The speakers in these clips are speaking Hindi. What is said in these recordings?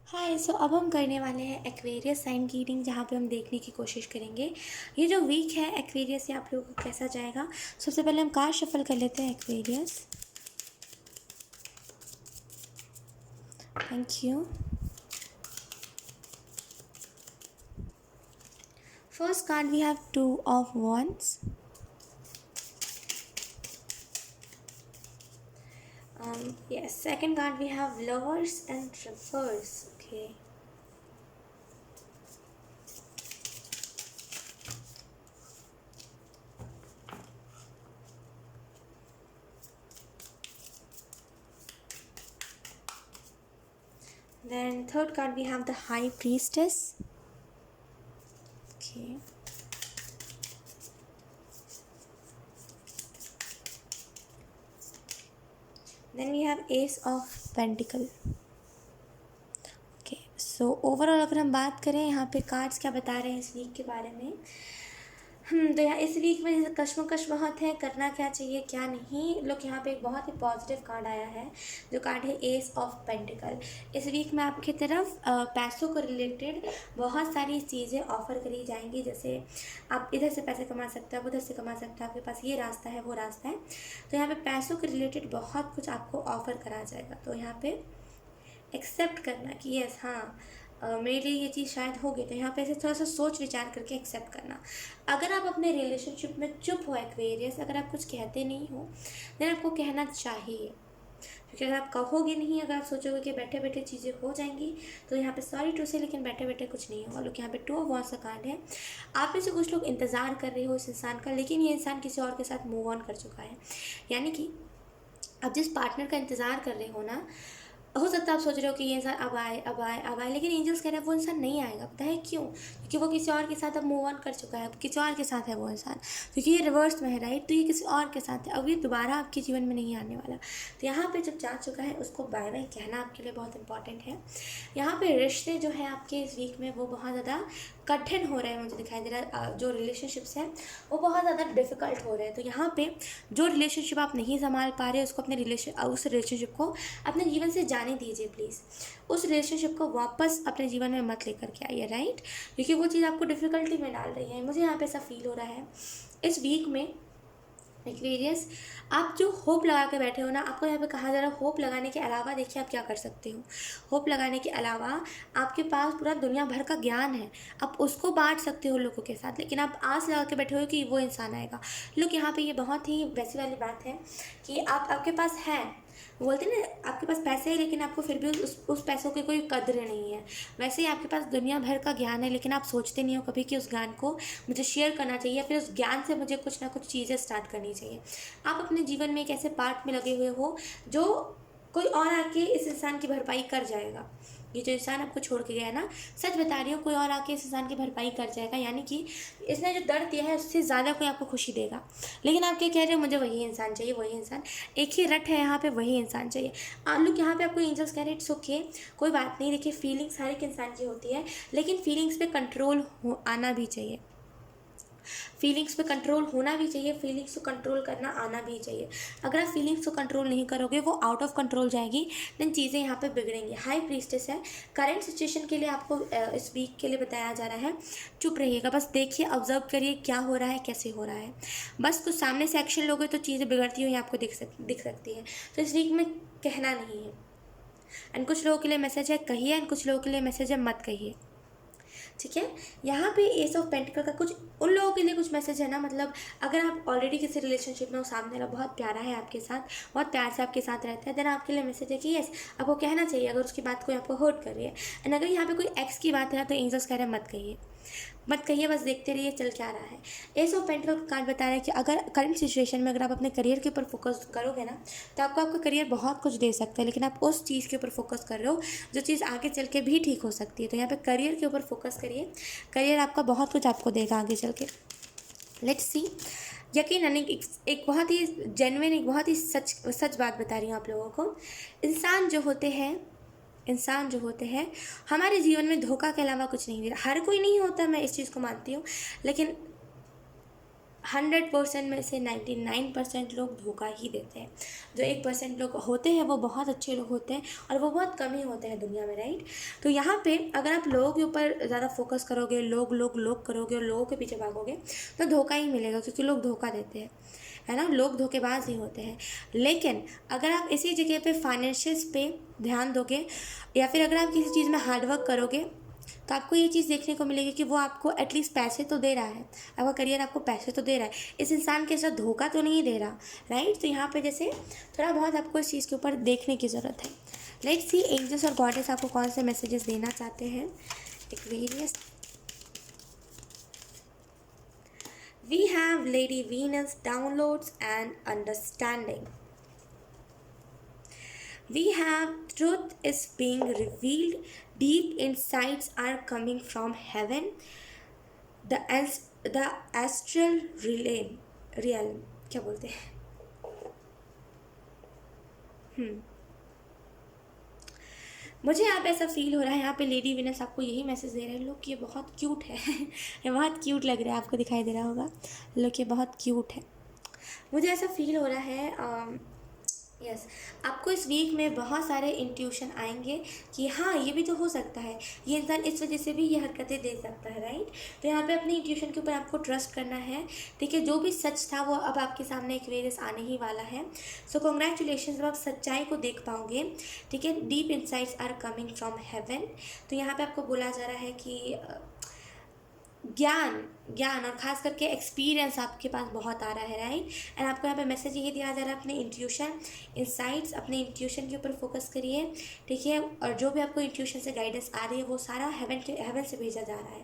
हाय अब हम करने वाले हैं एक्वेरियस साइन की रीडिंग, जहाँ पे हम देखने की कोशिश करेंगे ये जो वीक है एक्वेरियस ये आप लोगों को कैसा जाएगा। सबसे पहले हम कार्ड शफल कर लेते हैं Aquarius. Thank you. First card we have two of wands। Yes, second card we have lovers and reverse. Okay. Then third card we have the high priestess. Okay. Then we have ace of pentacle. Okay so overall अगर हम बात करें यहाँ पे कार्ड्स क्या बता रहे हैं इस वीक के बारे में। तो यहाँ इस वीक में जैसे कश्मकश बहुत है, करना क्या चाहिए क्या नहीं। लोग यहाँ पे एक बहुत ही पॉजिटिव कार्ड आया है, जो कार्ड है एस ऑफ पेंटिकल। इस वीक में आपकी तरफ पैसों को रिलेटेड बहुत सारी चीज़ें ऑफर करी जाएंगी। जैसे आप इधर से पैसे कमा सकते हो, आप उधर से कमा सकते हो, आपके पास ये रास्ता है वो रास्ता है। तो यहाँ पे पैसों के रिलेटेड बहुत कुछ आपको ऑफर करा जाएगा। तो यहाँ पे एक्सेप्ट करना कि यस हाँ मेरे लिए ये चीज़ शायद होगी। तो यहाँ पे ऐसे थोड़ा सा सोच विचार करके एक्सेप्ट करना। अगर आप अपने रिलेशनशिप में चुप हो एक्वेरियस, अगर आप कुछ कहते नहीं हो, देन आपको कहना चाहिए। क्योंकि अगर आप कहोगे नहीं, अगर आप सोचोगे कि बैठे बैठे चीज़ें हो जाएंगी, तो यहाँ पे सॉरी टू से लेकिन बैठे बैठे कुछ नहीं होगा। लोग यहाँ पे टू ऑफ वॉन्ड्स का कार्ड है। आप में से कुछ लोग इंतज़ार कर रहे हो इस इंसान का, लेकिन ये इंसान किसी और के साथ मूव ऑन कर चुका है। यानी कि आप जिस पार्टनर का इंतज़ार कर रहे हो ना, हो सकता है आप सोच रहे हो कि ये इंसान अब आए अब आए अब आए, लेकिन एंजल्स कह रहे हैं वो इंसान नहीं आएगा। पता है क्यों? क्योंकि वो किसी और के साथ अब मूव ऑन कर चुका है, किसी और के साथ है वो इंसान। क्योंकि ये रिवर्स में है, राइट? तो ये किसी और के साथ है, अब ये दोबारा आपके जीवन में नहीं आने वाला। तो यहाँ पे जब जा चुका है उसको बाय बाय कहना आपके लिए बहुत इंपॉर्टेंट है। यहाँ पे रिश्ते जो है आपके इस वीक में वो बहुत ज़्यादा कठिन हो रहे हैं, मुझे दिखाई दे रहा है। जो रिलेशनशिप्स हैं वो बहुत ज़्यादा डिफ़िकल्ट हो रहे हैं। तो यहाँ पे जो रिलेशनशिप आप नहीं संभाल पा रहे उसको उस रिलेशनशिप को अपने जीवन से जाने दीजिए प्लीज़। उस रिलेशनशिप को वापस अपने जीवन में मत लेकर के आइए, राइट? क्योंकि वो चीज़ आपको डिफ़िकल्टी में डाल रही है। मुझे यहाँ पे ऐसा फील हो रहा है इस वीक में एक्वेरियस। आप जो होप लगा के बैठे हो ना, आपको यहाँ पे कहा जा रहा है होप लगाने के अलावा देखिए आप क्या कर सकते हो। होप लगाने के अलावा आपके पास पूरा दुनिया भर का ज्ञान है, आप उसको बांट सकते हो लोगों के साथ। लेकिन आप आस लगा के बैठे हो कि वो इंसान आएगा। लोग यहाँ पे ये बहुत ही वैसी वाली बात है कि आपके पास है, बोलते हैं ना आपके पास पैसे है लेकिन आपको फिर भी उस पैसों की कोई कद्र नहीं है। वैसे ही आपके पास दुनिया भर का ज्ञान है, लेकिन आप सोचते नहीं हो कभी कि उस ज्ञान को मुझे शेयर करना चाहिए, फिर उस ज्ञान से मुझे कुछ ना कुछ चीज़ें स्टार्ट करनी चाहिए। आप अपने जीवन में एक ऐसे पार्ट में लगे हुए हो जो कोई और आके इस इंसान की भरपाई कर जाएगा। ये जो इंसान आपको छोड़ के गया है ना, सच बता रही हूँ, कोई और आके इस इंसान की भरपाई कर जाएगा। यानी कि इसने जो दर्द दिया है उससे ज़्यादा कोई आपको खुशी देगा। लेकिन आप क्या कह रहे हो, मुझे वही इंसान चाहिए, वही इंसान। एक ही रट है यहाँ पे, वही इंसान चाहिए। आप लोग यहाँ पे आपको एंजल्स कह रहे हैं इट्स ओके, कोई बात नहीं। देखिए फीलिंग्स हर एक इंसान की होती है, लेकिन फीलिंग्स पे कंट्रोल आना भी चाहिए। फीलिंग्स पे कंट्रोल होना भी चाहिए, फीलिंग्स को कंट्रोल करना आना भी चाहिए। अगर आप फीलिंग्स को कंट्रोल नहीं करोगे, वो आउट ऑफ कंट्रोल जाएगी, देन चीज़ें यहाँ पे बिगड़ेंगी। हाई प्रीस्टेस है, करंट सिचुएशन के लिए आपको इस वीक के लिए बताया जा रहा है चुप रहिएगा, बस देखिए ऑब्जर्व करिए क्या हो रहा है, कैसे हो रहा है। बस कुछ सामने से एक्शन लोगे तो चीज़ें बिगड़ती हुई आपको दिख सकती है। तो इस वीक में कहना नहीं है। एंड कुछ लोगों के लिए मैसेज है कहिए, एंड कुछ लोगों के लिए मैसेज है मत कहिए, ठीक है। यहाँ पे एस ऑफ पेंटिकल का कुछ उन लोगों के लिए कुछ मैसेज है ना, मतलब अगर आप ऑलरेडी किसी रिलेशनशिप में हो, सामने वाला बहुत प्यारा है आपके साथ, बहुत प्यार से आपके साथ रहता है, देन आपके लिए मैसेज है कि यस आपको कहना चाहिए अगर उसकी बात कोई आपको हर्ट कर रही है। एंड अगर यहाँ पे कोई एक्स की बात है ना, तो एंजल्स कह रहे हैं मत कहिए, मत कहिए, बस देखते रहिए चल क्या रहा है। एस ऑफ पेंटिकल का कार्ड बता रहा है कि अगर करंट सिचुएशन में अगर आप अपने करियर के ऊपर फोकस करोगे ना, तो आपको आपका करियर बहुत कुछ दे सकता है, लेकिन आप उस चीज़ के ऊपर फोकस कर रहे हो जो चीज़ आगे चल के भी ठीक हो सकती है। तो यहाँ पे करियर के ऊपर फोकस करिए, करियर आपका बहुत कुछ आपको देगा आगे चल के। Let's see. यकीनन एक बहुत ही जेन्युइन, एक बहुत ही सच बात बता रही हूँ आप लोगों को। इंसान जो होते हैं हमारे जीवन में धोखा के अलावा कुछ नहीं दे रहा। हर कोई नहीं होता, मैं इस चीज़ को मानती हूँ, लेकिन 100% में से 99% लोग धोखा ही देते हैं। जो 1% लोग होते हैं वो बहुत अच्छे लोग होते हैं, और वो बहुत कम ही होते हैं दुनिया में, राइट। तो यहाँ पे अगर आप लोगों के ऊपर ज़्यादा फोकस करोगे, लोग लोग लोग करोगे और लोगों के पीछे भागोगे, तो धोखा ही मिलेगा, क्योंकि लोग धोखा देते हैं, है ना। लोग धोखेबाज ही होते हैं। लेकिन अगर आप इसी जगह पे फाइनेंशियल्स पे ध्यान दोगे, या फिर अगर आप किसी चीज़ में हार्डवर्क करोगे, तो आपको ये चीज़ देखने को मिलेगी कि वो आपको एटलीस्ट पैसे तो दे रहा है, आपका करियर आपको पैसे तो दे रहा है, इस इंसान के साथ धोखा तो नहीं दे रहा, राइट। तो यहाँ पे जैसे थोड़ा बहुत आपको इस चीज़ के ऊपर देखने की ज़रूरत है। लेट्स सी एंजल्स और गॉडेस आपको कौन से मैसेजेस देना चाहते हैं। Aquarius, we have Lady Venus downloads and understanding. We have truth is being revealed, deep insights are coming from heaven, the astral realm क्या बोलते हैं, मुझे यहाँ पे ऐसा फील हो रहा है, यहाँ पे लेडी विनस आपको यही मैसेज दे रहे हैं, लोग ये बहुत क्यूट है ये बहुत क्यूट लग रहा है, आपको दिखाई दे रहा होगा, लोग ये बहुत क्यूट है, मुझे ऐसा फील हो रहा है। यस, आपको इस वीक में बहुत सारे इंट्यूशन आएंगे कि हाँ ये भी तो हो सकता है, ये इंसान इस वजह से भी ये हरकतें दे सकता है, राइट। तो यहाँ पे अपनी इंट्यूशन के ऊपर आपको ट्रस्ट करना है, ठीक है। जो भी सच था वो अब आपके सामने एक वेरियस आने ही वाला है। सो कॉन्ग्रेचुलेशन, जब आप सच्चाई को देख पाओगे, ठीक है। Deep insights are coming from heaven. तो यहाँ पे आपको बोला जा रहा है कि ज्ञान और ख़ास करके एक्सपीरियंस आपके पास बहुत आ रहा है, राइट। एंड आपको यहाँ पे मैसेज ये दिया जा रहा है, अपने इंट्यूशन इंसाइट्स, अपने इंट्यूशन के ऊपर फोकस करिए, ठीक है। और जो भी आपको इंट्यूशन से गाइडेंस आ रही है वो सारा हेवन से भेजा जा रहा है,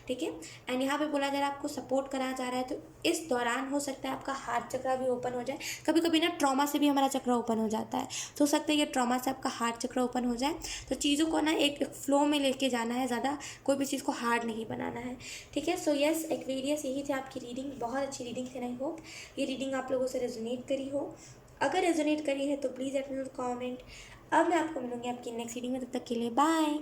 ठीक है। एंड यहाँ पे बोला जा रहा है आपको सपोर्ट करा जा रहा है। तो इस दौरान हो सकता है आपका हार्ट चक्र भी ओपन हो जाए। कभी कभी ना ट्रॉमा से भी हमारा चक्र ओपन हो जाता है, तो हो सकता है ये ट्रॉमा से आपका हार्ट चक्र ओपन हो जाए। तो चीज़ों को ना एक फ्लो में लेके जाना है, ज़्यादा कोई भी चीज़ को हार्ड नहीं बनाना है, ठीक है। सो यस एक्वेरियस, यही थी आपकी रीडिंग, बहुत अच्छी रीडिंग थी। आई होप ये रीडिंग आप लोगों से रेजोनेट करी हो। अगर रेजोनेट करी है तो please let me know comment. अब मैं आपको मिलूंगी आपकी नेक्स्ट रीडिंग में, तब तक के लिए बाय।